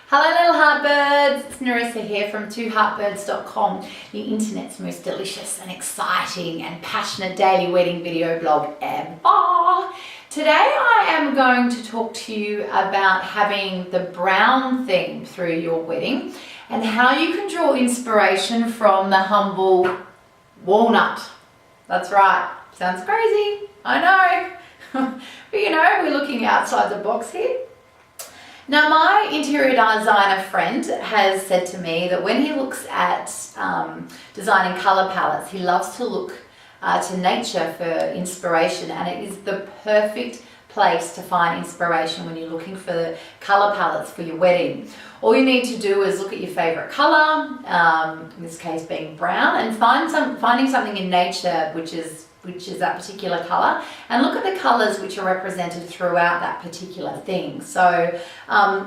Hello little heartbirds, it's Nerissa here from twoheartbirds.com, the internet's most delicious and exciting and passionate daily wedding video blog ever. Today I am going to talk to you about having the brown theme through your wedding and how you can draw inspiration from the humble walnut. That's right, sounds crazy, I know, but you know, we're looking outside the box here. Now, my interior designer friend has said to me that when he looks at designing colour palettes, he loves to look to nature for inspiration, and it is the perfect place to find inspiration when you're looking for the colour palettes for your wedding. All you need to do is look at your favourite colour, in this case being brown, and finding something in nature which is that particular colour, and look at the colours which are represented throughout that particular thing. So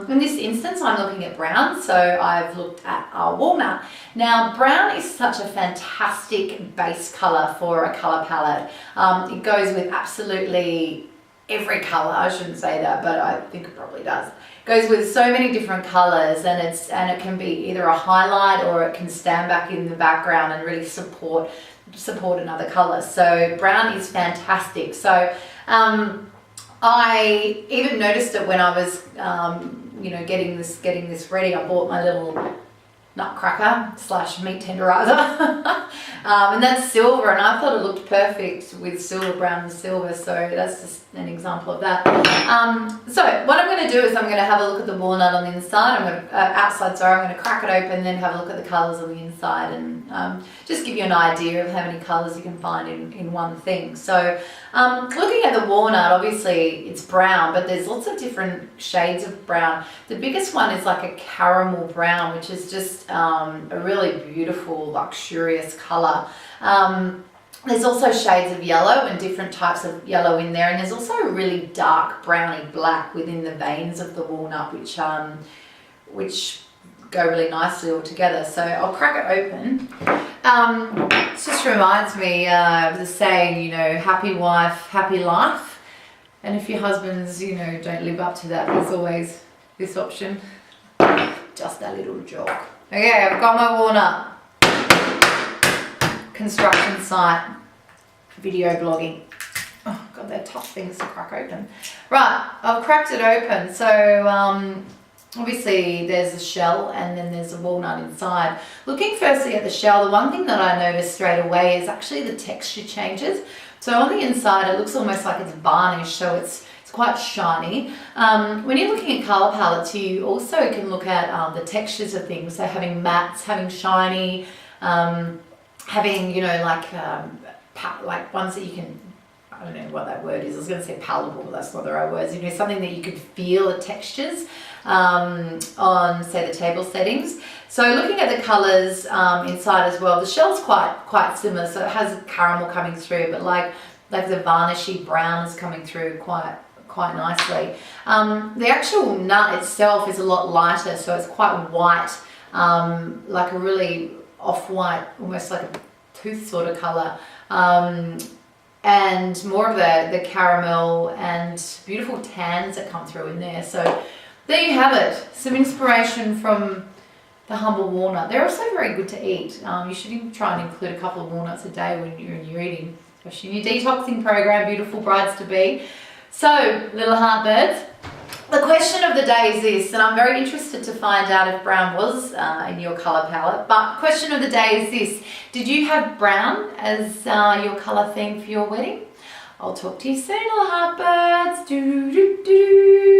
in this instance I'm looking at brown, so I've looked at walnut. Now brown is such a fantastic base colour for a colour palette. It goes with absolutely every colour. I shouldn't say that, but I think it probably does. It goes with so many different colours, and it can be either a highlight or it can stand back in the background and really support another color. So brown is fantastic. So I even noticed it when I was getting this ready. I bought my little nutcracker / meat tenderizer and that's silver, and I thought it looked perfect with silver, brown and silver, so that's just an example of that. So what I'm going to do is I'm going to have a look at the walnut on the inside. I'm going to I'm going to crack it open, then have a look at the colors on the inside, and just give you an idea of how many colors you can find in one thing. So looking at the walnut, obviously it's brown, but there's lots of different shades of brown. The biggest one is like a caramel brown, which is just a really beautiful, luxurious color. There's also shades of yellow and different types of yellow in there, and there's also a really dark browny black within the veins of the walnut, which go really nicely all together. So I'll crack it open. It just reminds me of the saying, happy wife, happy life. And if your husbands, don't live up to that, there's always this option. Just a little joke. Okay, I've got my walnut. Construction site, video blogging. Oh God, they're tough things to crack open. Right, I've cracked it open. So obviously there's a shell and then there's a walnut inside. Looking firstly at the shell, the one thing that I noticed straight away is actually the texture changes. So on the inside it looks almost like it's varnished, so it's quite shiny. When you're looking at colour palettes, you also can look at the textures of things. So having mattes, having shiny, having, like ones that you can, I don't know what that word is, I was going to say palatable, but that's not the right words, something that you could feel the textures on, say, the table settings. So looking at the colours inside as well, the shell's quite similar, so it has caramel coming through, but like the varnishy brown is coming through quite nicely. The actual nut itself is a lot lighter, so it's quite white, like a really off-white, almost like a tooth sort of colour, and more of the caramel and beautiful tans that come through in there. So there you have it, some inspiration from the humble walnut. They're also very good to eat. You should even try and include a couple of walnuts a day when you're eating, especially in your detoxing program, beautiful brides-to-be. So, little heartbirds, the question of the day is this, and I'm very interested to find out if brown was in your colour palette, but question of the day is this: did you have brown as your colour theme for your wedding? I'll talk to you soon, little heartbirds. Do, do, do, do.